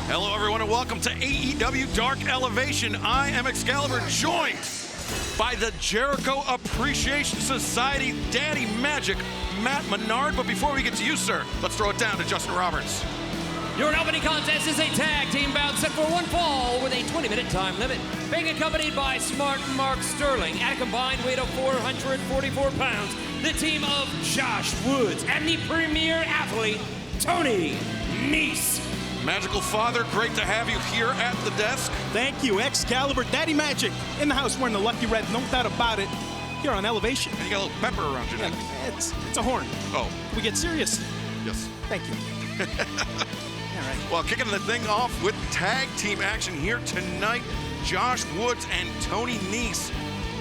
Hello, everyone, and welcome to AEW Dark Elevation. I am Excalibur, joined by the Jericho Appreciation Society Daddy Magic, Matt Menard. But before we get to you, sir, let's throw it down to Justin Roberts. Your opening contest is a tag team bout set for one fall with a 20-minute time limit. Being accompanied by Smart Mark Sterling at a combined weight of 444 pounds, the team of Josh Woods and the premier athlete, Tony Nese. Magical Father, great to have you here at the desk. Thank you, Excalibur, Daddy Magic, in the house wearing the Lucky Red, no doubt about it, here on Elevation. And you got a little pepper around your neck. It's a horn. Oh. Can we get serious? Yes. Thank you. All right. Well, kicking the thing off with tag team action here tonight, Josh Woods and Tony Nese.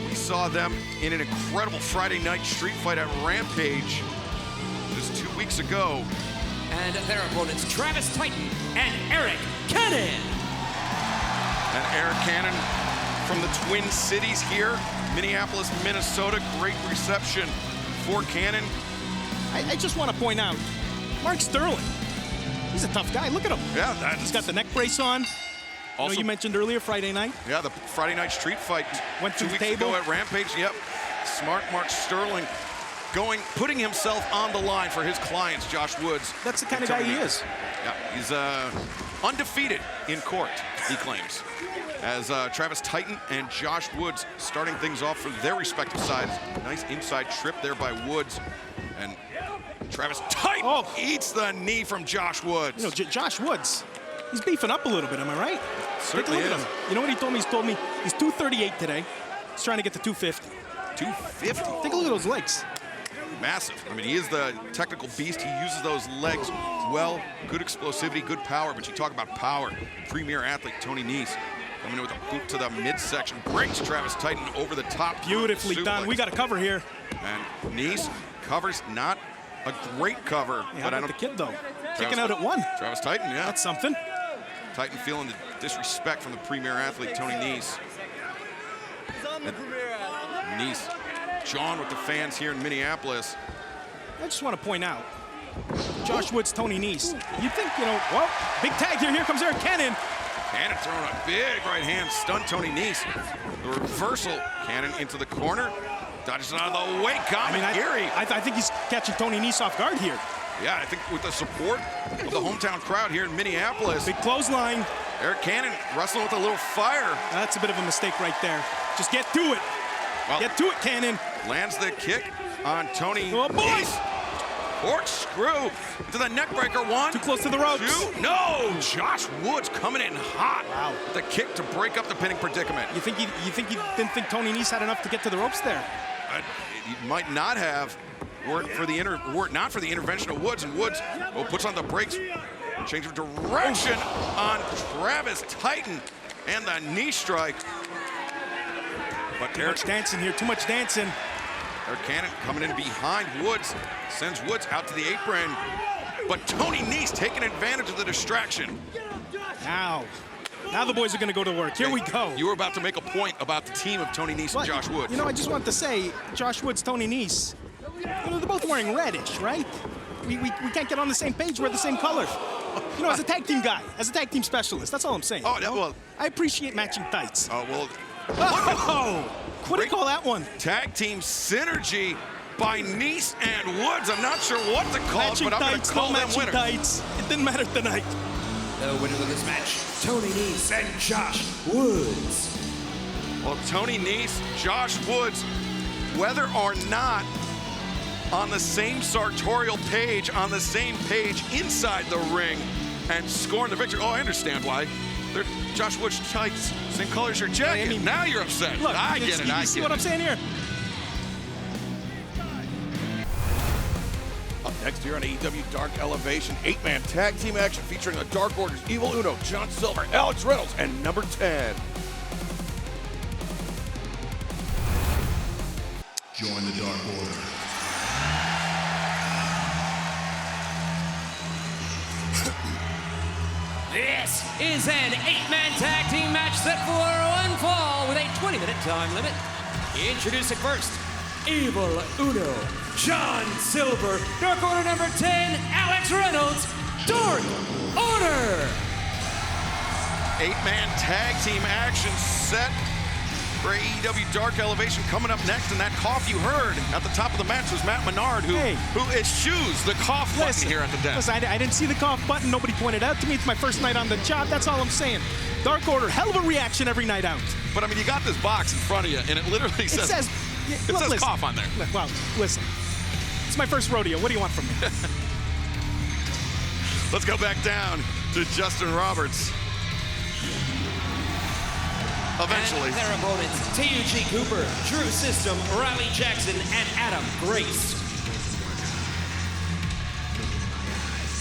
We saw them in an incredible Friday night street fight at Rampage just 2 weeks ago. And their opponents, Travis Titan and Eric Cannon. And Eric Cannon from the Twin Cities here, Minneapolis, Minnesota. Great reception for Cannon. I just want to point out, Mark Sterling, he's a tough guy. Look at him. Yeah, He's got the neck brace on. Also, You mentioned earlier, Friday night. Yeah, the Friday night street fight Went to 2 the weeks table. ago at Rampage. Yep. Smart Mark Sterling putting himself on the line for his clients, Josh Woods. That's the kind of guy he is. Yeah, he's undefeated in court, he claims. As Travis Titan and Josh Woods starting things off for their respective sides. Nice inside trip there by Woods. And Travis Titan eats the knee from Josh Woods. You know, Josh Woods, he's beefing up a little bit, am I right? Certainly Take a look is. at him. You know what he told me? He's told me he's 238 today. He's trying to get to 250. 250. Take a look at those legs. Massive. I mean, he is the technical beast. He uses those legs well. Good explosivity, good power. But you talk about power. Premier athlete Tony Nese coming in with a boot to the midsection. Breaks Travis Titan over the top. Beautifully Suplex. done. We got a cover here. And Nese covers, not a great cover. Yeah, but how I about don't. the kid, though? Kicking out at one. Travis Titan, yeah. That's something. Titan feeling the disrespect from the premier athlete Tony Nese. Nese, John with the fans here in Minneapolis. I just want to point out, Josh Woods, Tony Nese. You think, you know, well, big tag here. Here comes Eric Cannon. Cannon throwing a big right hand, stunned Tony Nese. The reversal, Cannon into the corner. Dodges it out of the way, Geary. I think he's catching Tony Nese off guard here. Yeah, I think with the support of the hometown crowd here in Minneapolis. Big clothesline. Eric Cannon wrestling with a little fire. That's a bit of a mistake right there. Just get to it. Well, Get to it, Cannon. lands the kick on Tony Oh, boy. Nese. Corkscrew to the neckbreaker. One. Too close to the ropes. Two. No! Josh Woods coming in hot. Wow. The kick to break up the pinning predicament. You think he didn't think Tony Nese had enough to get to the ropes there? He might not have were it not for the intervention of Woods, and Woods puts on the brakes, change of direction on Travis Titan, and the knee strike. But Too much dancing here, too much dancing. Eric Cannon coming in behind Woods, sends Woods out to the apron, but Tony Nese taking advantage of the distraction. Now the boys are going to go to work. Here we go. You were about to make a point about the team of Tony Nese and Josh Woods. You know, I just want to say, Josh Woods, Tony Nese, you know, they're both wearing reddish, right? We can't get on the same page. We're the same color. You know, as a tag team guy, as a tag team specialist, that's all I'm saying. Oh, yeah, well. I appreciate matching tights. Oh, well. Oh! What do you call that one? Tag team synergy by Nese and Woods. I'm not sure what to call Matching it, but I'm going to tights, call no them matching winners. tights. It didn't matter tonight. The winners of this match, Tony Nese and Josh Woods. Well, Tony Nese, Josh Woods, whether or not on the same sartorial page, on the same page inside the ring, and scoring the victory. Oh, I understand why. They're Josh Woods tights, same color as your jacket. I mean, now you're upset. Look, I get it. You see what I'm saying here? Up next here on AEW Dark Elevation, 8-man tag team action featuring the Dark Order's Evil Uno, John Silver, Alex Reynolds, and number 10. Join the Dark Order. This is an 8-man tag team match set for one fall with a 20-minute time limit. Introducing first, Evil Uno, John Silver, Dark Order number 10, Alex Reynolds, Dark Order. 8-man tag team action set for AEW Dark Elevation coming up next. And that cough you heard at the top of the match was Matt Menard, who eschews the cough button here at the desk. Listen, I didn't see the cough button. Nobody pointed out to me. It's my first night on the job. That's all I'm saying. Dark Order, hell of a reaction every night out. But I mean, you got this box in front of you, and it literally says cough on there. Well, listen, it's my first rodeo. What do you want from me? Let's go back down to Justin Roberts. Eventually. And their opponents, TUG Cooper, Drew System, Riley Jackson, and Adam Grace.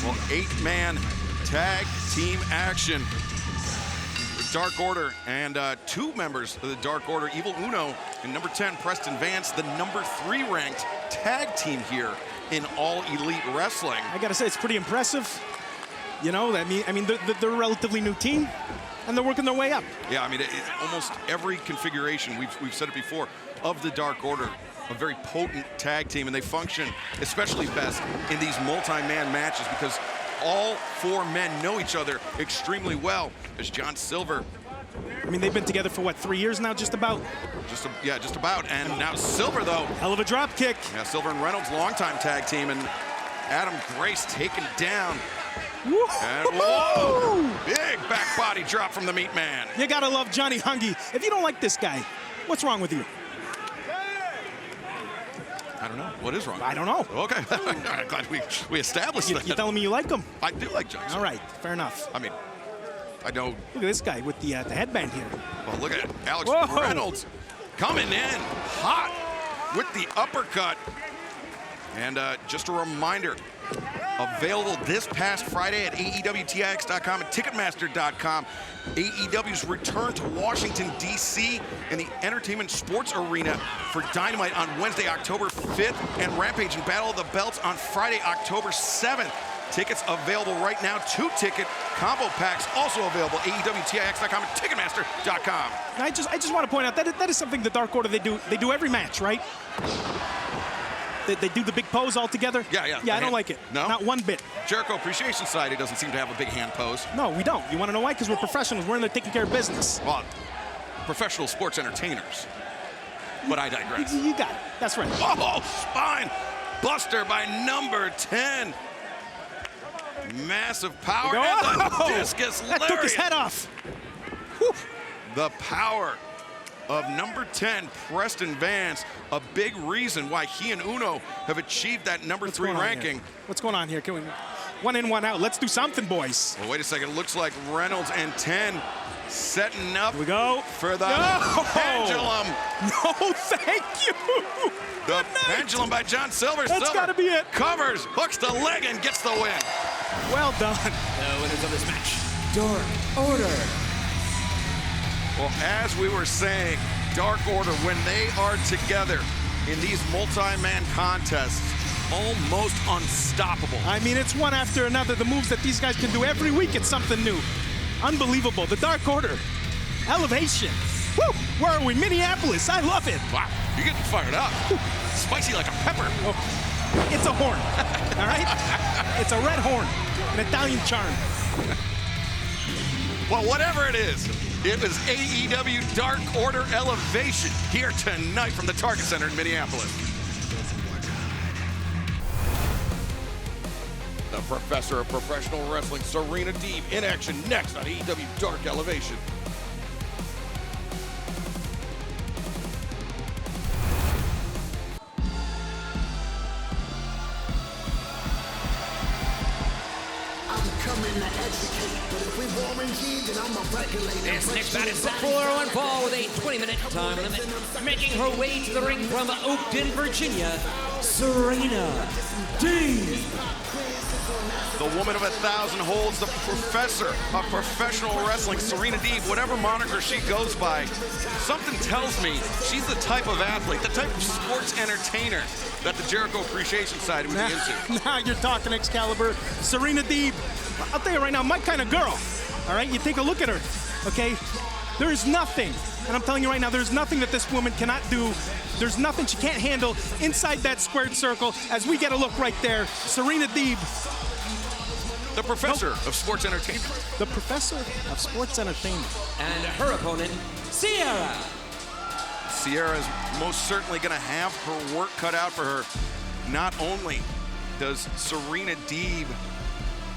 Well, 8-man tag team action. The Dark Order and 2 members of the Dark Order, Evil Uno and number 10, Preston Vance, the number 3 ranked tag team here in All Elite Wrestling. I gotta say, it's pretty impressive. You know, I mean, they're a relatively new team, and they're working their way up. Yeah, I mean, almost every configuration, we've said it before, of the Dark Order, a very potent tag team, and they function especially best in these multi-man matches because all 4 men know each other extremely well. There's John Silver. I mean, they've been together for, what, 3 years now, just about? Just about. And now Silver, though. Hell of a drop kick. Yeah, Silver and Reynolds, longtime tag team, and Adam Grace taken down. Woo! And whoa! Big back body drop from the Meat Man. You gotta love Johnny Hungy. If you don't like this guy, what's wrong with you? I don't know. What is wrong? I don't know. Okay. I'm glad we established that. You telling me you like him? I do like Johnny. All right, fair enough. I mean, I know. Look at this guy with the headband here. Well, look at Alex Whoa. Reynolds coming in hot with the uppercut. And just a reminder, available this past Friday at AEWTIX.com and Ticketmaster.com. AEW's return to Washington, D.C. in the Entertainment Sports Arena for Dynamite on Wednesday, October 5th, and Rampage and Battle of the Belts on Friday, October 7th. Tickets available right now. 2-ticket combo packs also available. AEWTIX.com and Ticketmaster.com. I just want to point out that is something the Dark Order they do every match, right? They do the big pose all together? Yeah. Yeah, I don't like it. No? Not one bit. Jericho Appreciation Society doesn't seem to have a big hand pose. No, we don't. You want to know why? Because we're professionals. We're in there taking care of business. Well, professional sports entertainers. But I digress. You got it. That's right. Oh, spine buster by number 10. Massive power and the discus lariat. That took his head off. Whew. The power of number 10, Preston Vance, a big reason why he and Uno have achieved that number 3 ranking. What's going on here? Can we, one in, one out. Let's do something, boys. Well, wait a second. It looks like Reynolds and 10 setting up Here we go. For the pendulum. No, thank you. The pendulum by John Silver. That's got to be it. Covers, hooks the leg, and gets the win. Well done. The winners of this match, Dark Order. Well, as we were saying, Dark Order, when they are together in these multi-man contests, almost unstoppable. I mean, it's one after another. The moves that these guys can do every week, it's something new. Unbelievable. The Dark Order. Elevation. Woo! Where are we? Minneapolis. I love it. Wow, you're getting fired up. Spicy like a pepper. Oh, it's a horn, all right? It's a red horn, an Italian charm. Well, whatever it is, it was AEW Dark Order Elevation here tonight from the Target Center in Minneapolis. The professor of professional wrestling, Serena Deeb, in action next on AEW Dark Elevation. This next bout is set for one fall with a 20-minute time limit. Making her way to the ring from Oakton, Virginia, Serena Deeb. The woman of 1,000 holds, the professor of professional wrestling, Serena Deeb, whatever moniker she goes by. Something tells me she's the type of athlete, the type of sports entertainer that the Jericho Appreciation Society would be into. Now you're talking, Excalibur. Serena Deeb, I'll tell you right now, my kind of girl. All right, you take a look at her, okay? There is nothing, and I'm telling you right now, there's nothing that this woman cannot do. There's nothing she can't handle inside that squared circle. As we get a look right there, Serena Deeb the professor of sports entertainment. The professor of sports entertainment. And her opponent, Sierra. Sierra is most certainly going to have her work cut out for her. Not only does Serena Deeb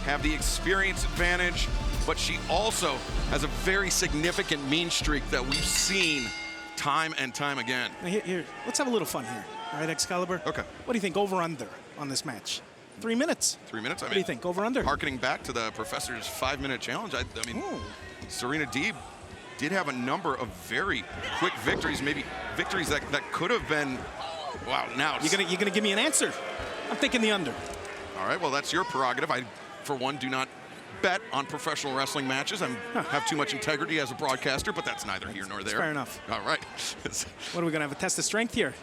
have the experience advantage, but she also has a very significant mean streak that we've seen time and time again. Now here, let's have a little fun here. All right, Excalibur? Okay. What do you think over-under on this match? 3 minutes. 3 minutes? What do you think, over-under? Harkening back to the professor's 5-minute challenge, I mean, Ooh. Serena Deeb did have a number of very quick victories, maybe victories that could have been, wow, now. You're gonna give me an answer? I'm thinking the under. All right, well, that's your prerogative. I, for one, do not bet on professional wrestling matches. I have too much integrity as a broadcaster, but that's neither here nor there. Fair enough. All right. What are we gonna have, a test of strength here?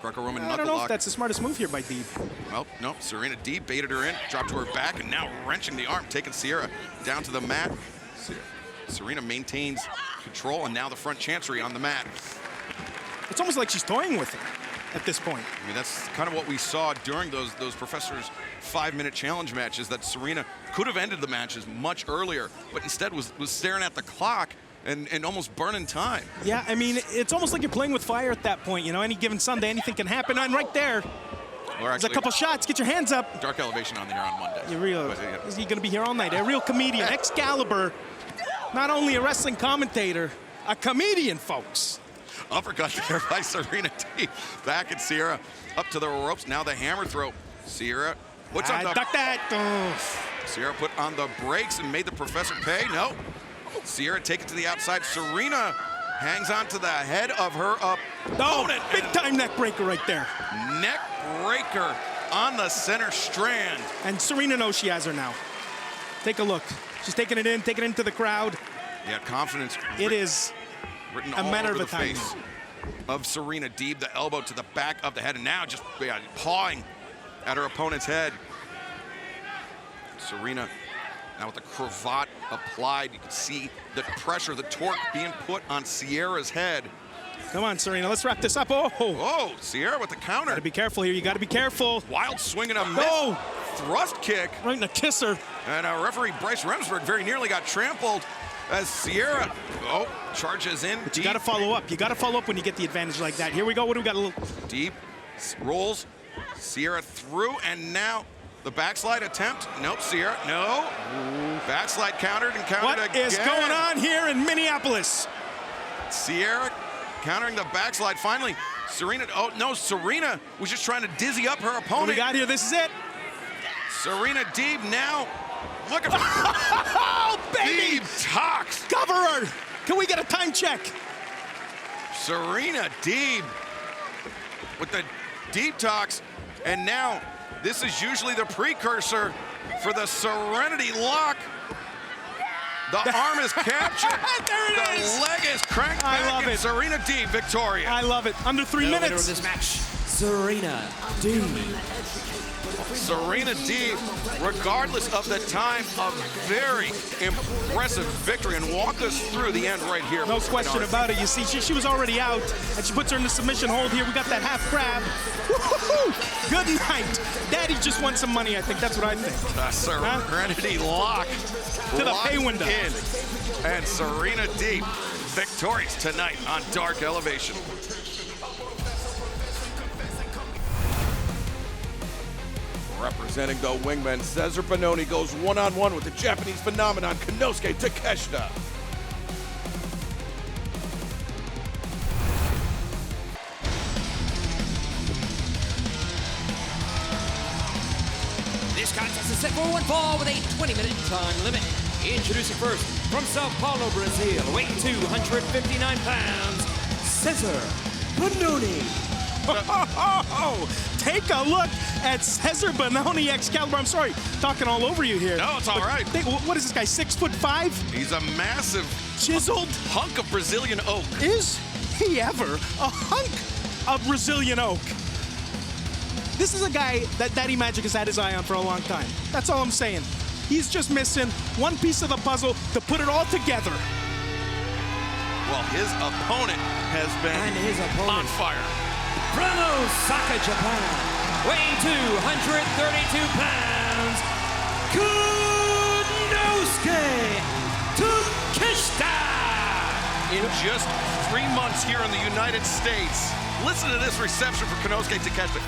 Greco-Roman I knuckle don't know lock. if that's the smartest move here by Deeb. Well, no, Serena Deeb baited her in, dropped to her back, and now wrenching the arm, taking Sierra down to the mat. Serena maintains control, and now the front chancery on the mat. It's almost like she's toying with her at this point. I mean, that's kind of what we saw during those professors' 5-minute challenge matches, that Serena could have ended the matches much earlier, but instead was staring at the clock and almost burning time. Yeah, I mean, it's almost like you're playing with fire at that point. You know, any given Sunday, anything can happen. And right there, there's a couple shots. Get your hands up. Dark Elevation on the air on Monday. You're real. Is he going to be here all night? A real comedian. Excalibur, not only a wrestling commentator, a comedian, folks. Uppercut there by Serena Deeb. Back at Sierra, up to the ropes. Now the hammer throw. Sierra puts on the... Duck that. Oh. Sierra put on the brakes and made the professor pay. No. Sierra take it to the outside. Serena hangs on to the head of her opponent. Oh, big time neck breaker right there. Neck breaker on the center strand. And Serena knows she has her now. Take a look. She's taking it into the crowd. Yeah, confidence. It is written a all matter over of the a time. face of Serena Deeb. The elbow to the back of the head, and now just pawing at her opponent's head. Serena now with the cravat applied. You can see the pressure, the torque being put on Sierra's head. Come on, Serena, let's wrap this up. Oh, Sierra with the counter. gotta be careful here. You gotta be careful. Wild swing and a miss. Oh, Thrust kick. right in the kisser. And referee Bryce Remsburg very nearly got trampled as Sierra, charges in. But you gotta follow up. You gotta follow up when you get the advantage like that. Here we go. What do we got? A little Deeb rolls Sierra through, and now the backslide attempt. Nope, Sierra, no. Backslide countered and countered again. What is going on here in Minneapolis? Sierra countering the backslide. Finally, Serena, Serena was just trying to dizzy up her What opponent. we got here? This is it. Serena Deeb now looking for Oh, baby! Deeb talks. Cover her. Can we get a time check? Serena Deeb with the deep talks, and now this is usually the precursor for the Serenity Lock. The arm is captured. There it is. The leg is cranked I back, love and it. Serena Deeb victorious. I love it. Under 3 The winner of minutes. this match, Serena Deeb. Serena Deeb, regardless of the time, a very impressive victory, and walk us through the end right here. No Mr. question Menard. about it. You see, she was already out, and she puts her in the submission hold here. We got that half grab. Woo-hoo-hoo. Good night. Daddy just won some money, I think. That's what I think. The Serenity Lock To the locked pay window. in. And Serena Deeb victorious tonight on Dark Elevation. Representing the wingmen, Cesar Bononi goes one-on-one with the Japanese phenomenon Konosuke Takeshita. This contest is set for one fall with a 20-minute time limit. Introducing first, from Sao Paulo, Brazil, weighing 259 pounds, Cesar Bononi. Take a look at Cesar Bononi, Excalibur. I'm sorry, talking all over you here. No, it's all right. What is this guy, 6'5"? He's a massive Chiseled? hunk of Brazilian oak. Is he ever a hunk of Brazilian oak? This is a guy that Daddy Magic has had his eye on for a long time. That's all I'm saying. He's just missing one piece of the puzzle to put it all together. Well, his opponent has been And his opponent. on fire. From Osaka, Japan, weighing 232 pounds, Konosuke Takeshita. In just 3 months here in the United States, listen to this reception for Konosuke Takeshita.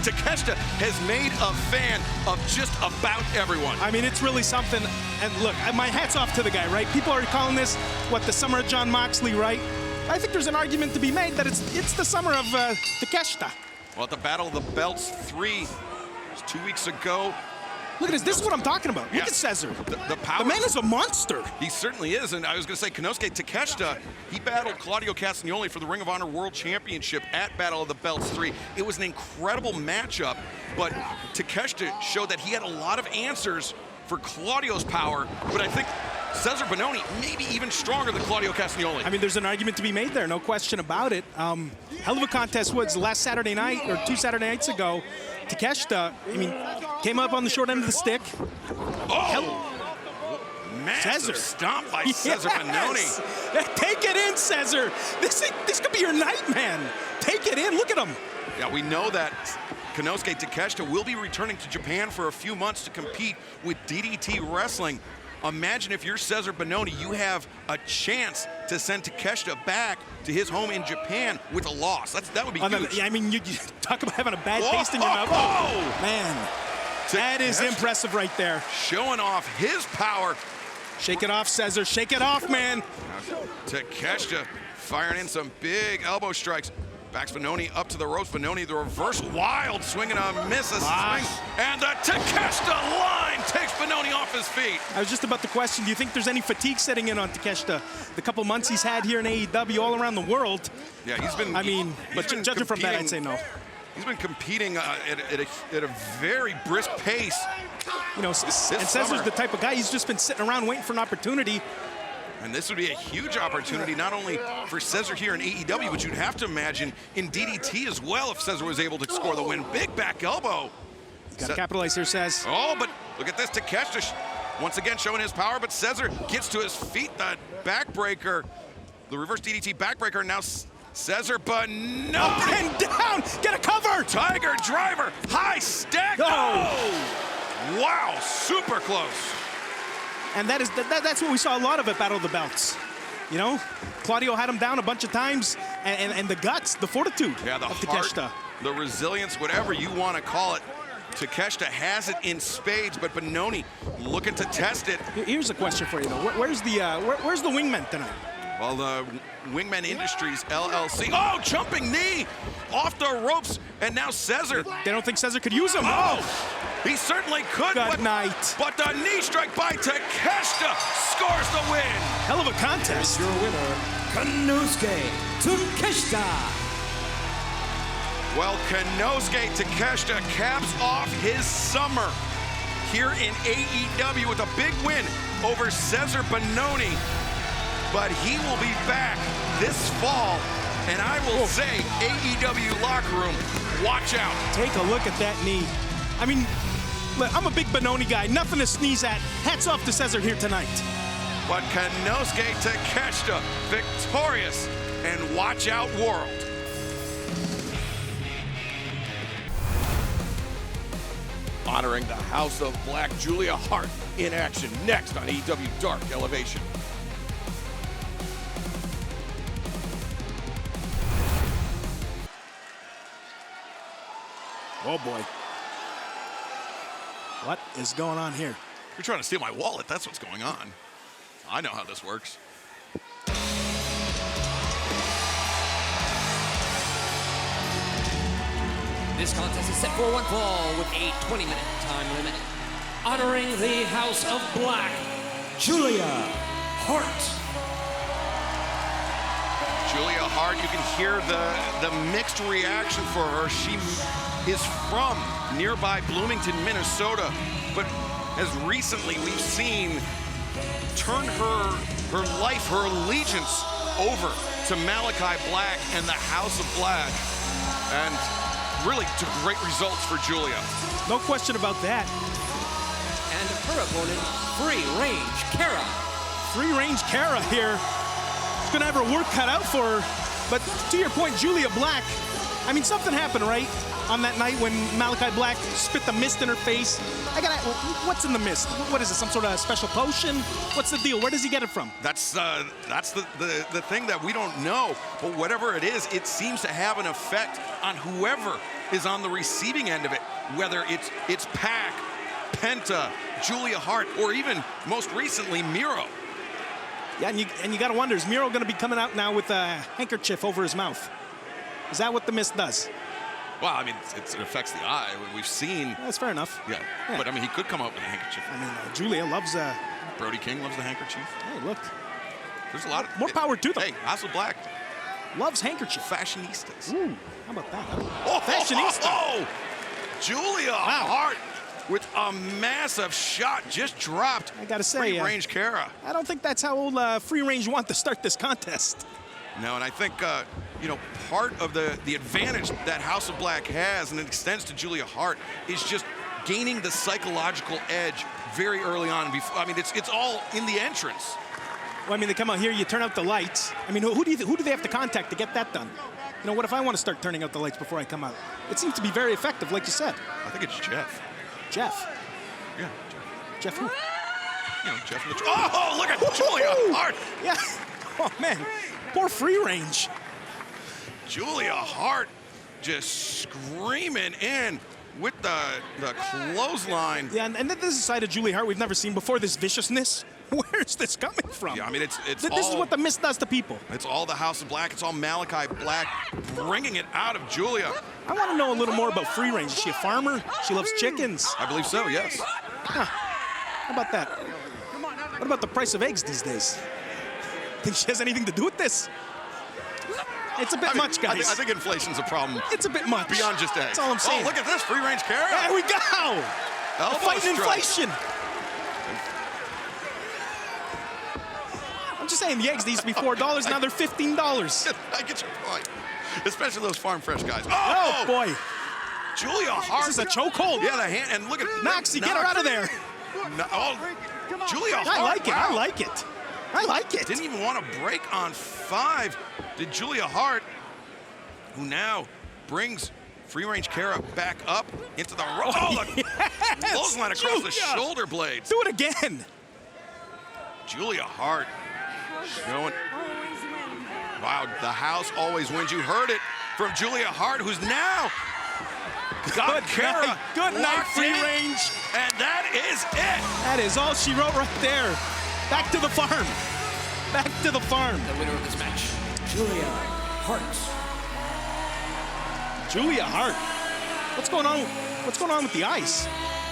Takeshita has made a fan of just about everyone. I mean, it's really something. And look, my hat's off to the guy, right? People are calling this, what, the summer of Jon Moxley, right? I think there's an argument to be made that it's the summer of Takeshita. Well, at the Battle of the Belts 3, 2 weeks ago. Look at this. This is what I'm talking about. Yeah. Look at Cesar. The power. The man is a monster. He certainly is, and I was going to say Konosuke Takeshita, he battled Claudio Castagnoli for the Ring of Honor World Championship at Battle of the Belts 3. It was an incredible matchup, but Takeshita showed that he had a lot of answers for Claudio's power, but I think Cesar Bononi may be even stronger than Claudio Castagnoli. I mean, there's an argument to be made there, no question about it. Hell of a contest, Woods. Last Saturday night, or 2 Saturday nights ago, Takeshita, I mean, came up on the short end of the stick. Massive Cesar. stomp by Cesar Bononi. Take it in, Cesar. This could be your night, man. Take it in. Look at him. Yeah, we know that Konosuke Takeshita will be returning to Japan for a few months to compete with DDT Wrestling. Imagine if you're Cesar Bononi, you have a chance to send Takeshita back to his home in Japan with a loss. That would be huge. I mean, you talk about having a bad taste in your mouth. Oh, man, that is impressive right there. Showing off his power. Shake it off, Cesar. Shake it off, man. Takeshita firing in some big elbow strikes. Backs Bononi up to the ropes. Bononi, the reverse wild swing and a miss. Swing. And the Takeshita line takes Bononi off his feet. I was just about to question, do you think there's any fatigue setting in on Takeshita? The couple months he's had here in AEW all around the world. Yeah, he's been. But judging from that, I'd say no. He's been competing at a very brisk pace. You know, and Cesar's the type of guy, he's just been sitting around waiting for an opportunity. And this would be a huge opportunity, not only for Cesar here in AEW, but you'd have to imagine in DDT as well if Cesar was able to score the win. Big back elbow. Got to capitalize here, Cez. Oh, but look at this, Takeshita once again showing his power, but Cesar gets to his feet, the backbreaker, the reverse DDT backbreaker. Now Cesar Bononi. Up and down, get a cover. Tiger driver, high stack. Oh, wow, super close. And that's what we saw a lot of at Battle of the Belts. You know, Claudio had him down a bunch of times, and the guts, the fortitude of Takeshita. The resilience, whatever you want to call it. Takeshita has it in spades, but Bononi looking to test it. Here's a question for you, though. Where's the wingman tonight? Well, the Wingman Industries LLC. Oh, jumping knee off the ropes, and now Cesar. They don't think Cesar could use him. Oh, he certainly could. Good night. But the knee strike by Takeshita scores the win. Hell of a contest. Your winner, Konosuke Takeshita. Well, Konosuke Takeshita caps off his summer here in AEW with a big win over Cesar Bononi. But he will be back this fall, and I will say, AEW locker room, watch out. Take a look at that knee. I mean, look, I'm a big Bononi guy, nothing to sneeze at. Hats off to Cesar here tonight. But Konosuke Takeshita victorious, and watch out world. Honoring the House of Black, Julia Hart in action next on AEW Dark Elevation. Oh boy. What is going on here? You're trying to steal my wallet, that's what's going on. I know how this works. This contest is set for one fall with a 20-minute time limit. Honoring the House of Black, Julia Hart. Julia Hart, you can hear the mixed reaction for her. She is from nearby Bloomington, Minnesota, but as recently we've seen turn her life, her allegiance over to Malachi Black and the House of Black, and really to great results for Julia. No question about that. And her opponent, Free Range Kara. Free Range Kara here. She's gonna have her work cut out for her. But to your point, Julia Black, I mean, something happened, right? on that night when Malachi Black spit the mist in her face. What's in the mist? What is it, some sort of special potion? What's the deal? Where does he get it from? That's the thing that we don't know. But whatever it is, it seems to have an effect on whoever is on the receiving end of it, whether it's Pac, Penta, Julia Hart, or even most recently Miro. Yeah, and you got to wonder, is Miro going to be coming out now with a handkerchief over his mouth? Is that what the mist does? Well, I mean, it affects the eye. We've seen. That's fair enough. Yeah, but I mean, he could come out with a handkerchief. I mean, Julia loves. Brody King loves the handkerchief. Hey, look. There's a lot of more power to them. Hey, House of Black loves handkerchief. Fashionistas. Ooh, how about that? Fashionista. Oh, Julia Hart with a massive shot just dropped. I gotta say, free range Kara. I don't think that's how free range want to start this contest. No, and I think part of the advantage that House of Black has, and it extends to Julia Hart, is just gaining the psychological edge very early on. I mean, it's all in the entrance. Well, I mean, they come out here, you turn out the lights. I mean, who do they have to contact to get that done? You know, what if I want to start turning out the lights before I come out? It seems to be very effective, like you said. I think it's Jeff. Jeff? Yeah, Jeff who? You know, Jeff. Oh, look at Julia Hart. Yeah. Oh, man. Poor free range. Julia Hart just screaming in with the clothesline. Yeah, and this is a side of Julia Hart we've never seen before, this viciousness. Where's this coming from? Yeah, I mean, this is what the mist does to people. It's all the House of Black. It's all Malachi Black bringing it out of Julia. I want to know a little more about free range. Is she a farmer? She loves chickens. I believe so, yes. Huh. How about that? What about the price of eggs these days? Think she has anything to do with this? It's a bit much, guys. I think inflation's a problem. It's a bit much. Beyond just eggs. That's all I'm saying. Oh, look at this. Free range Kara. There we go. Elbow fighting strike. Inflation. I'm just saying, the eggs used to be $4. Now they're $15. I get your point. Especially those farm fresh guys. Oh, boy. Julia Hart. This is a chokehold. Yeah, the hand. And look at Noxie, get her out of there. No, Julia Hart. I like it. Wow. I like it. I like it. Didn't even want to break on 5. Did Julia Hart, who now brings free range Kara back up into the rope. Oh, the clothesline across the shoulder blades. Do it again. Julia Hart showing. Wow, the house always wins. You heard it from Julia Hart, who's now got Kara. Good night, free range. And that is it. That is all she wrote right there. Back to the farm. Back to the farm. The winner of this match, Julia Hart. Julia Hart. What's going on? What's going on with the ice?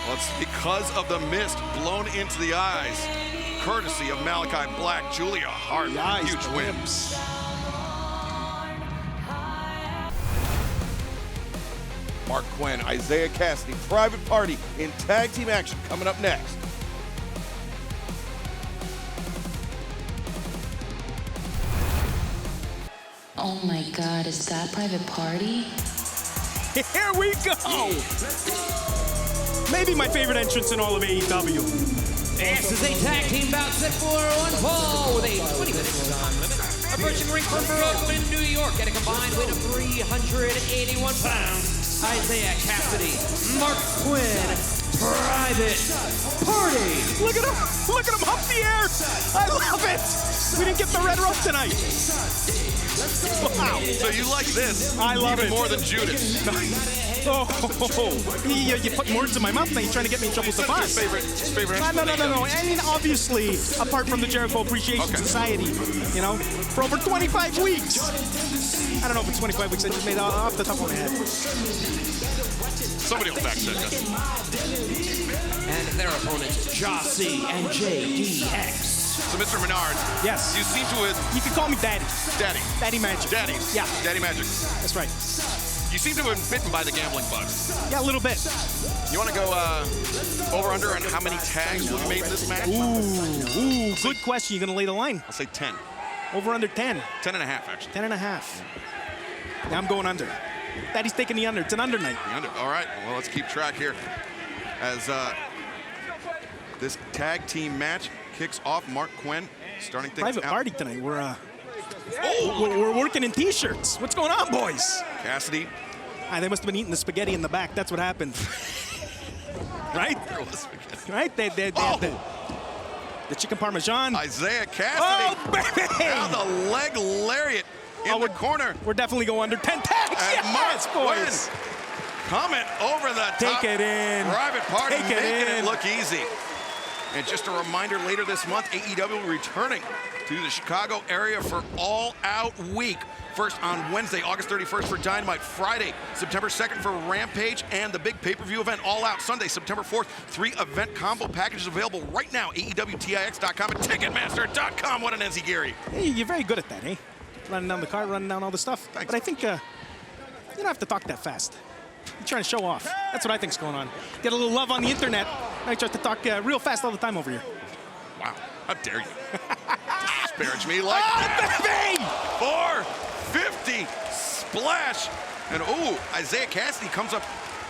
Well, it's because of the mist blown into the eyes, courtesy of Malachi Black. Julia Hart, huge win. Mark Quinn, Isaiah Cassidy, Private Party in tag team action coming up next. Oh my God, is that Private Party? Here we go. Maybe my favorite entrance in all of AEW. This is a tag bout set for one fall with a 20-minute time limit. Approaching ring from Brooklyn, New York, at a combined weight of 381 pounds. Isaiah Cassidy, Mark Quinn, Private Party. Look at him! Look at him hump the air! I love it! We didn't get the red rope tonight. Wow. So you like this? I love even it. more than Judas. Oh, you put words in my mouth now. You're trying to get me in trouble with the boss. Favorite No. I mean, obviously, apart from the Jericho Appreciation Society, you know, for over 25 weeks. I don't know if it's 25 weeks. I just made it off the top of my head. Somebody will fact check us. And their opponents, Jossie and JDX. So, Mr. Menard, Yes. you seem to have... You can call me Daddy. Daddy. Daddy Magic. Daddy. Yeah. Daddy Magic. That's right. You seem to have been bitten by the gambling bug. Yeah, a little bit. You want to go over under on how many tags will be made in this match? Ooh, good question. You're going to lay the line. I'll say 10. Over under 10. 10 and a half, actually. 10 and a half. Now I'm going under. Daddy's taking the under. It's an under night. The under. All right. Well, let's keep track here as this tag team match kicks off. Mark Quinn starting things Private out. Party tonight. We're working in T-shirts. What's going on, boys? Cassidy They must have been eating the spaghetti in the back. That's what happened. Right? Right? They the chicken parmesan. Isaiah Cassidy. Oh, baby! Now the leg lariat in the corner. We're definitely going under 10 tags. And Yes, Mark boys. Quinn coming over the top. Take it in. Private Party Take it making it in. look easy. And just a reminder, later this month, AEW returning to the Chicago area for All Out Week. First on Wednesday, August 31st for Dynamite. Friday, September 2nd for Rampage and the big pay-per-view event, All Out. Sunday, September 4th, 3 event combo packages available right now, AEWTIX.com and Ticketmaster.com. What an Enzi Gary. Hey, you're very good at that, eh? Running down the card, running down all the stuff. Thanks. But I think you don't have to talk that fast. You're trying to show off. That's what I think's going on. Get a little love on the internet. I try to talk real fast all the time over here. Wow, how dare you disparage me like Baby! 450 splash. And Isaiah Cassidy comes up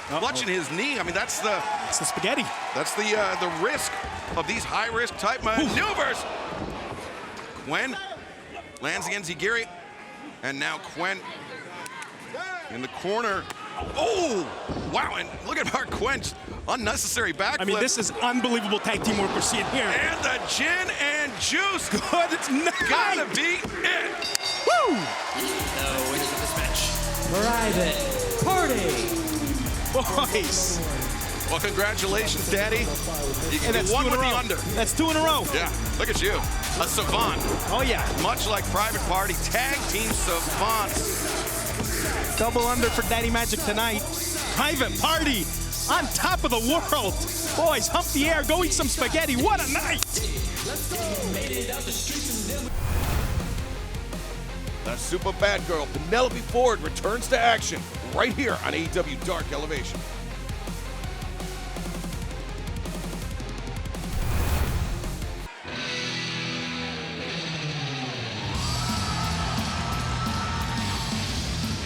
clutching his knee. I mean, that's the It's the spaghetti. the risk of these high-risk type maneuvers. Quinn lands the Enziguri, and now Quinn in the corner. Oh, wow, and look at Mark Quinn's unnecessary backflip. I mean, this is unbelievable tag team work we're seeing here. And the gin and juice. Good night. Gotta be it. Woo! The winners of this match, Private Party. Boys. Well, congratulations, Daddy. You Hey, that's one 2 in with a the row. under. That's 2 in a row. Yeah, look at you. A savant. Oh, yeah. Much like Private Party, tag team savants. Double under for Daddy Magic tonight. Private Party on top of the world. Boys, hump the air, go eat some spaghetti. What a night. The super bad girl, Penelope Ford, returns to action right here on AEW Dark Elevation.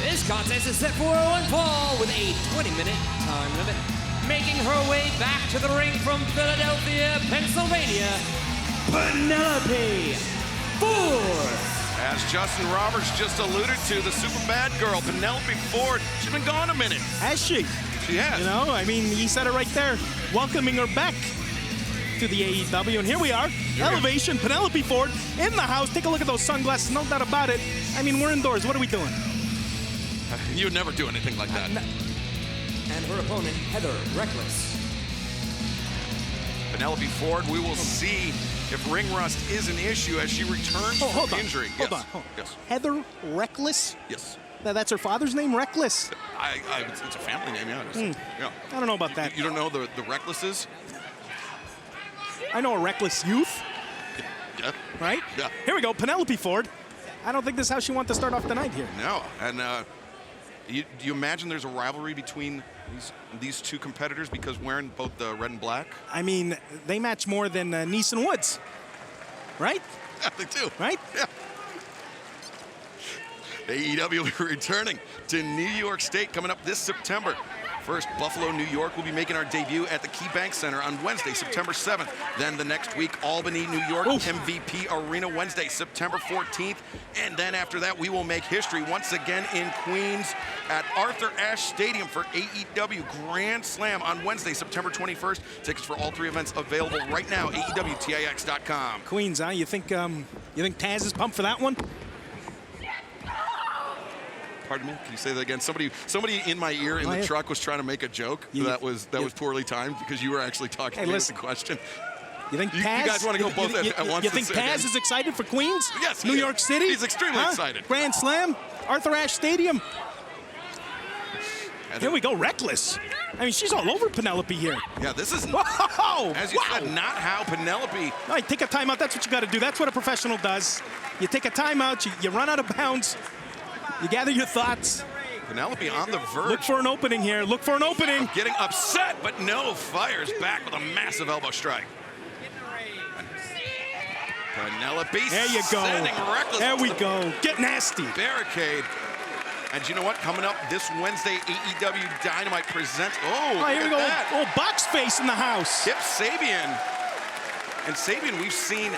This contest is set for one fall with a 20-minute time limit. Making her way back to the ring from Philadelphia, Pennsylvania, Penelope Ford. As Justin Roberts just alluded to, the super bad girl, Penelope Ford, she's been gone a minute. Has she? She has. You know, I mean, he said it right there. Welcoming her back to the AEW. And here we are, Elevation, Penelope Ford in the house. Take a look at those sunglasses, no doubt about it. I mean, we're indoors. What are we doing? You would never do anything like that. And her opponent, Heather Reckless. Penelope Ford, we will see if ring rust is an issue as she returns Hold from on. injury. Hold on. Yes. Heather Reckless? Yes. That's her father's name, Reckless? It's a family name, yeah. Yeah. I don't know about that. You don't know the Recklesses? I know a reckless youth, Yeah. right? Yeah. Here we go, Penelope Ford. I don't think this is how she wants to start off the night here. No. And do you imagine there's a rivalry between these two competitors because wearing both the red and black? I mean, they match more than Nice and Woods, right? Yeah, they do. Right? Yeah. AEW will be returning to New York State coming up this September. First, Buffalo, New York will be making our debut at the KeyBank Center on Wednesday, September 7th. Then the next week, Albany, New York, MVP Arena, Wednesday, September 14th. And then after that, we will make history once again in Queens at Arthur Ashe Stadium for AEW Grand Slam on Wednesday, September 21st. Tickets for all 3 events available right now, AEWTIX.com. Queens, huh? You think Taz is pumped for that one? Pardon me? Can you say that again? Somebody in my ear in the truck was trying to make a joke that was poorly timed because you were actually talking to me with the question. You think You Taz? guys want to go both at once? You think again? Taz is excited for Queens? Yes, New he is. York City? He's extremely excited. Grand Slam, Arthur Ashe Stadium. Here we go, Reckless. I mean, she's all over Penelope here. Yeah, this is, Whoa! as you said, not how Penelope. No, you take a timeout. That's what you got to do. That's what a professional does. You take a timeout. You run out of bounds. You gather your thoughts. Penelope on the verge. Look for an opening here. Look for an opening. Getting upset, but no, fires back with a massive elbow strike. Penelope There you go. sending Reckless There we to the go. Get nasty. barricade. And you know what? Coming up this Wednesday, AEW Dynamite presents. Oh, here we go. Oh, box face in the house. Kip Sabian. And Sabian, we've seen,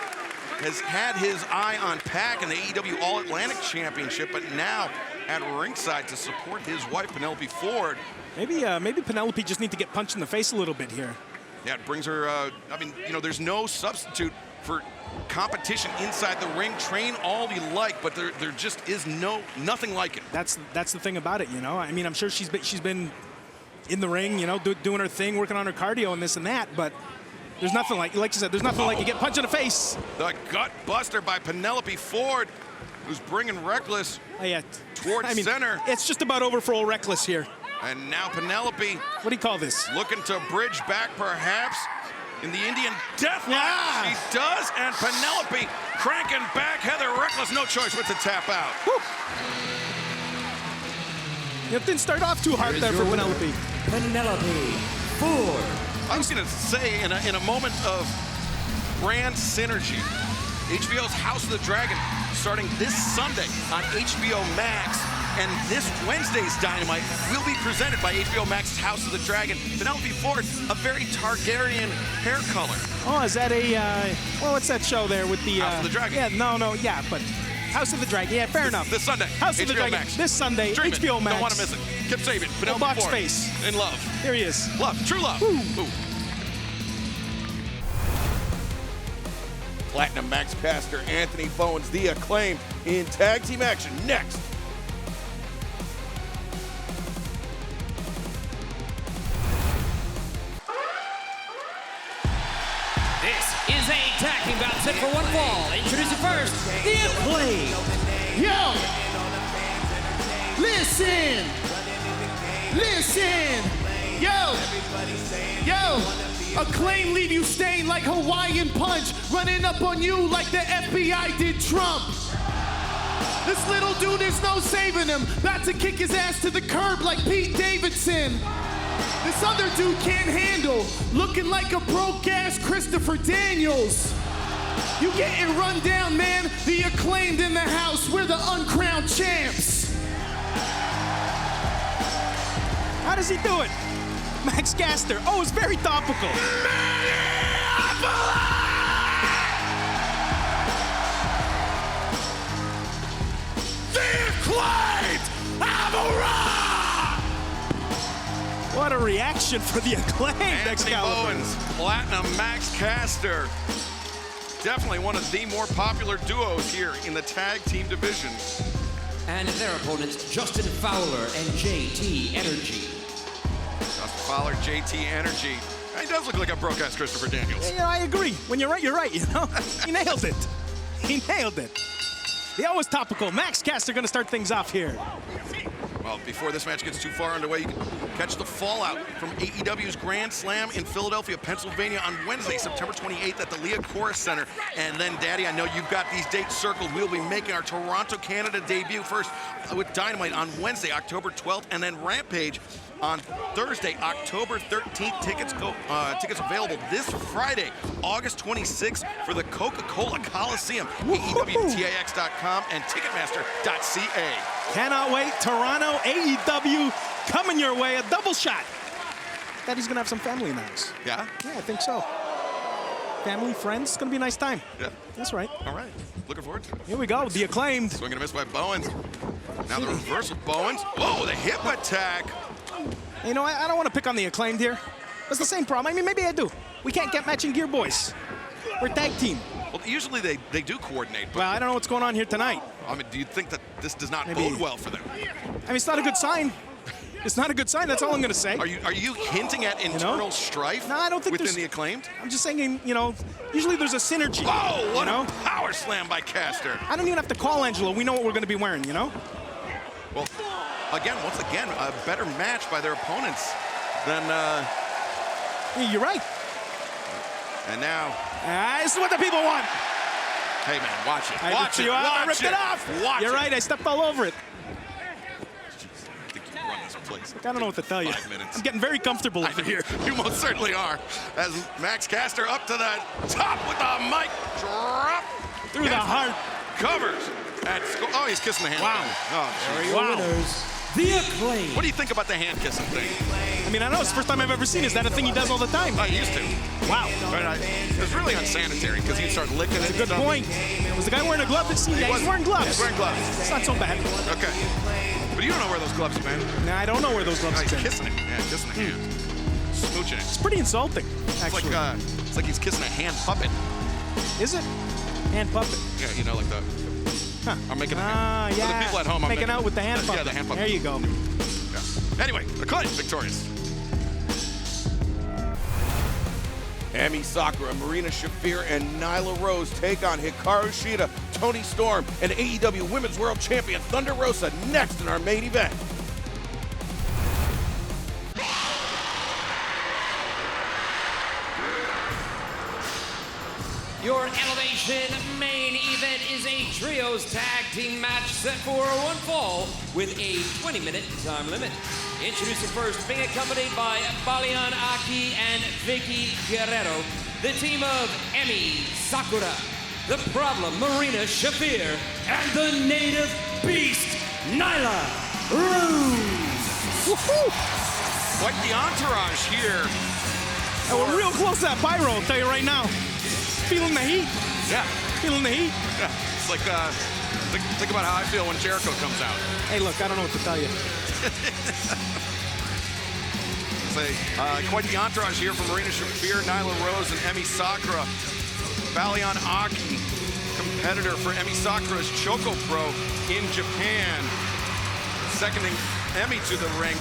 has had his eye on Pac in the AEW All-Atlantic Championship, but now at ringside to support his wife, Penelope Ford. Maybe Penelope just need to get punched in the face a little bit here. Yeah, it brings her, I mean, you know, there's no substitute for competition inside the ring. Train all you like, but there just is nothing like it. That's the thing about it, you know. I mean, I'm sure she's been in the ring, you know, doing her thing, working on her cardio and this and that, but there's nothing like you said, there's nothing like you get punched in the face. The gut buster by Penelope Ford, who's bringing Reckless towards center. It's just about over for old Reckless here. And now Penelope. What do you call this? Looking to bridge back, perhaps, in the Indian Deathlock. Yeah. She does, and Penelope cranking back. Heather Reckless, no choice but to tap out. Whew. It didn't start off too hard there for Penelope. Penelope Ford. I was going to say, in a moment of brand synergy, HBO's House of the Dragon starting this Sunday on HBO Max. And this Wednesday's Dynamite will be presented by HBO Max's House of the Dragon. Penelope Ford, a very Targaryen hair color. Oh, is that a, well, what's that show there with the... House of the Dragon. Yeah, yeah, but House of the Dragon, yeah, fair enough. This Sunday, House of the Dragon, Max. this Sunday, Stream HBO it. Max. Don't want to miss it. Kip Sabian, Penelope box Ford. face. In love. Here he is. Love, true love. Ooh. Ooh. Platinum Max Caster, Anthony Bowens, The Acclaim in tag team action next. This is a tag team bout set for one fall. Introducing first, The Acclaim. Yo! Listen! Yo! Acclaim leave you stained like Hawaiian Punch, running up on you like the FBI did Trump. This little dude is no saving him, about to kick his ass to the curb like Pete Davidson. This other dude can't handle, looking like a broke-ass Christopher Daniels. You getting run down, man. The Acclaimed in the house. We're the uncrowned champs. How does he do it? Max Caster. Oh, it's very topical. The Acclaimed have arrived! What a reaction for The Acclaimed. Anthony Bowens, Platinum Max Caster. Definitely one of the more popular duos here in the tag team division. And their opponents, Justin Fowler and JT Energy. Justin Fowler, JT Energy. He does look like a broke-ass Christopher Daniels. Yeah, I agree. When you're right, you're right, you know? He nailed it. He nailed it. The always topical. Max Caster going to start things off here. Well, before this match gets too far underway, you can catch the fallout from AEW's Grand Slam in Philadelphia, Pennsylvania on Wednesday, September 28th at the Leah Chorus Center. And then, Daddy, I know you've got these dates circled. We'll be making our Toronto, Canada debut first with Dynamite on Wednesday, October 12th, and then Rampage on Thursday, October 13th. Tickets available this Friday, August 26th for the Coca-Cola Coliseum. AEWTAX.com and Ticketmaster.ca. Cannot wait. Toronto, AEW coming your way. A double shot. Daddy's going to have some family in the house. Yeah? Yeah, I think so. Family, friends. It's going to be a nice time. Yeah. That's right. All right. Looking forward to it. Here we go. The Acclaimed. Swing and a miss by Bowens. Now the reversal, Bowens. Whoa, the hip attack. You know, I don't want to pick on The Acclaimed here. It's the same problem. I mean, maybe I do. We can't get matching gear, boys. We're tag team. Well, usually they do coordinate, but Well, I don't know what's going on here tonight. I mean, do you think that this does not Maybe. bode well for them? I mean, it's not a good sign. It's not a good sign. That's all I'm going to say. Are you hinting at internal strife No, I don't think within there's- the Acclaimed? I'm just saying, you know, usually there's a synergy. Oh, what you know? a power slam by Caster. I don't even have to call Angelo. We know what we're going to be wearing, you know? Well, once again, a better match by their opponents than, Yeah, you're right. and now, This is what the people want. hey man, watch it, I watch ripped it, you out. I watch ripped it off. Watch You're it. right. I stepped all over it. I think you run this place. I don't know what to tell you. 5 minutes. I'm getting very comfortable I over know, here. you most certainly are. As Max Caster up to the top with the mic drop. Through the heart. Covers. Oh, he's kissing the hand. Wow. Oh, geez. Wow. Winners, The Acclaim. What do you think about the hand kissing thing? I mean, I know it's the first time I've ever seen. Is that a thing he does all the time? I used to. Wow. But it was really unsanitary because he'd start licking it. Good point. Was the guy wearing a glove? Yeah, he's wearing gloves. He's wearing gloves. It's not so bad. Okay. But you don't know where those gloves have been. Nah, I don't know where those gloves He's are. kissing it. Yeah, kissing the hand. Smooching it. It's pretty insulting, actually. It's like he's kissing a hand puppet. Is it? Hand puppet. Yeah, you know, like the. Huh. I'm making. For the yeah. people at home, I'm making out with the hand puppet. Yeah, the hand puppet. There you go. Yeah. Anyway, Acclaim victorious. Emi Sakura, Marina Shafir, and Nyla Rose take on Hikaru Shida, Toni Storm, and AEW Women's World Champion Thunder Rosa next in our main event. Your Elevation main event is a trios tag team match set for one fall with a 20-minute time limit. Introducing first, being accompanied by Balian Aki and Vicky Guerrero, the team of Emi Sakura, The Problem, Marina Shafir, and the native beast, Nyla Rose. Woohoo! Quite the entourage here. And we're real close to that pyro, I'll tell you right now. Feeling the heat. Yeah. Feeling the heat. Yeah. It's like, think about how I feel when Jericho comes out. Hey, look, I don't know what to tell you. Quite the entourage here from Marina Shafir, Nyla Rose, and Emi Sakura. Balian Aki, competitor for Emi Sakura's Choco Pro in Japan. Seconding Emi to the ring.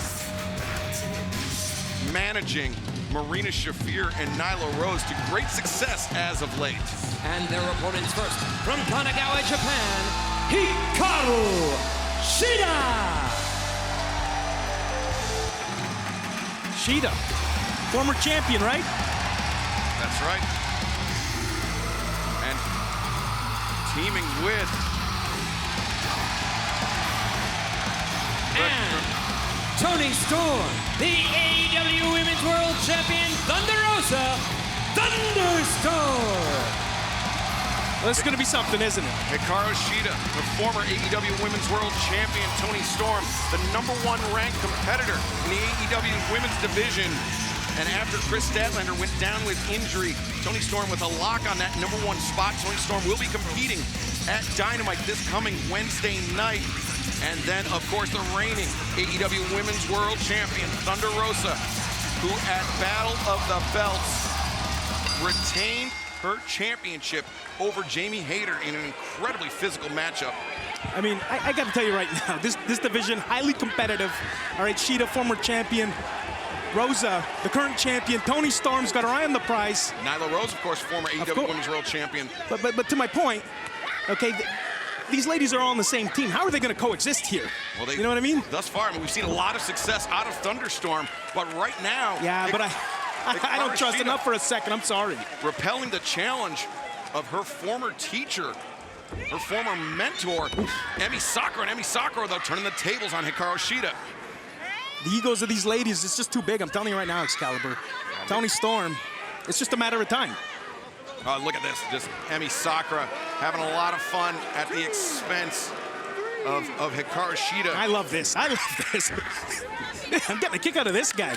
Managing Marina Shafir and Nyla Rose to great success as of late. And their opponents first, from Kanagawa, Japan, Hikaru Shida. Shida, former champion, right? That's right. And teaming with And Toni Storm, the AEW Women's World Champion, Thunder Rosa, Thunderstorm. Well, this is going to be something, isn't it? Hikaru Shida, the former AEW Women's World Champion. Toni Storm, the #1 ranked competitor in the AEW Women's Division. And after Chris Statlander went down with injury, Toni Storm with a lock on that #1 spot. Toni Storm will be competing at Dynamite this coming Wednesday night. And then, of course, the reigning AEW Women's World Champion, Thunder Rosa, who at Battle of the Belts retained her championship over Jamie Hayter in an incredibly physical matchup. I mean, I got to tell you right now, this division, highly competitive. All right, Shida, former champion. Rosa, the current champion. Toni Storm's got her eye on the prize. Nyla Rose, of course, former AEW Women's World Champion. But to my point, okay, these ladies are all on the same team. How are they going to coexist here? Well, you know what I mean? Thus far, I mean, we've seen a lot of success out of Thunderstorm, but right now... Yeah, but I don't trust enough for a second. I'm sorry. Repelling the challenge of her former teacher, her former mentor, Emi Sakura. And Emi Sakura, though, turning the tables on Hikaru Shida. The egos of these ladies, it's just too big. I'm telling you right now, Excalibur. Toni Storm, it's just a matter of time. Look at this, just Emi Sakura having a lot of fun at the expense of Hikaru Shida. I love this. I love this. I'm getting a kick out of this guy.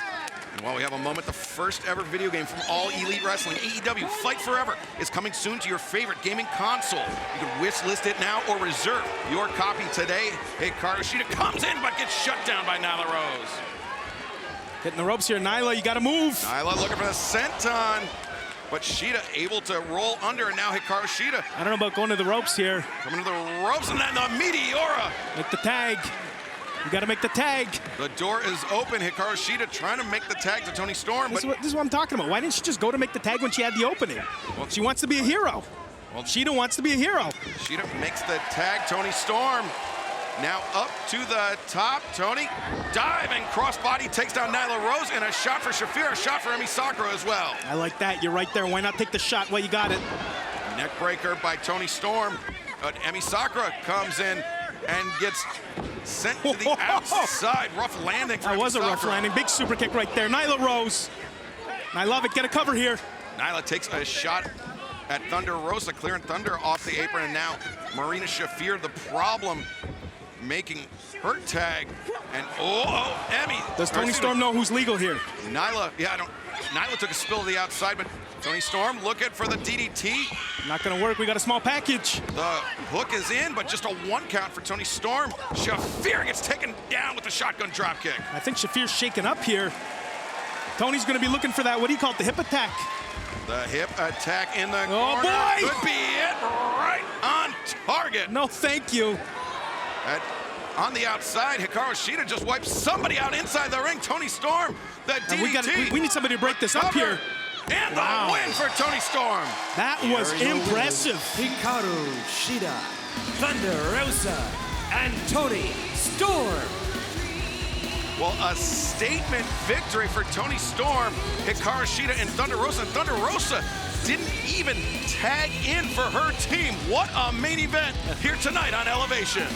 And while we have a moment, the first ever video game from All Elite Wrestling, AEW Fight Forever, is coming soon to your favorite gaming console. You can wish list it now or reserve your copy today. Hikaru Shida comes in but gets shut down by Nyla Rose. Hitting the ropes here, Nyla, you gotta move. Nyla looking for the senton, but Shida able to roll under, and now Hikaru Shida. I don't know about going to the ropes here. Coming to the ropes, and then the Meteora. Make the tag. You gotta make the tag. The door is open. Hikaru Shida trying to make the tag to Toni Storm. This is what I'm talking about. Why didn't she just go to make the tag when she had the opening? Well, she wants to be a hero. Well, Shida wants to be a hero. Shida makes the tag. Toni Storm now up to the top. Toni diving crossbody takes down Nyla Rose, and a shot for Shafir, a shot for Emi Sakura as well. I like that. You're right there. Why not take the shot while you got it? Neck breaker by Toni Storm. But Emi Sakura comes in and gets sent to the outside. Rough landing for That was a rough landing. Big super kick right there. Nyla Rose. I love it. Get a cover here. Nyla takes a shot at Thunder Rosa, clearing Thunder off the apron, and now Marina Shafir, the problem, making her tag And Emmy. Does Tony Storm know who's legal here? Nyla, Nyla took a spill to the outside, but Tony Storm looking for the DDT. Not gonna work, we got a small package. The hook is in, but just a 1 count for Tony Storm. Shafir gets taken down with the shotgun dropkick. I think Shafir's shaking up here. Tony's gonna be looking for that, what do you call it, the hip attack? The hip attack in the corner. Oh boy! Could be it, right on target. No, thank you. On the outside, Hikaru Shida just wipes somebody out inside the ring. Tony Storm, the DDT. We need somebody to break this up here. And the win for Tony Storm. That was impressive. Hikaru Shida, Thunder Rosa, and Tony Storm. Well, a statement victory for Tony Storm, Hikaru Shida, and Thunder Rosa. And Thunder Rosa didn't even tag in for her team. What a main event here tonight on Elevation.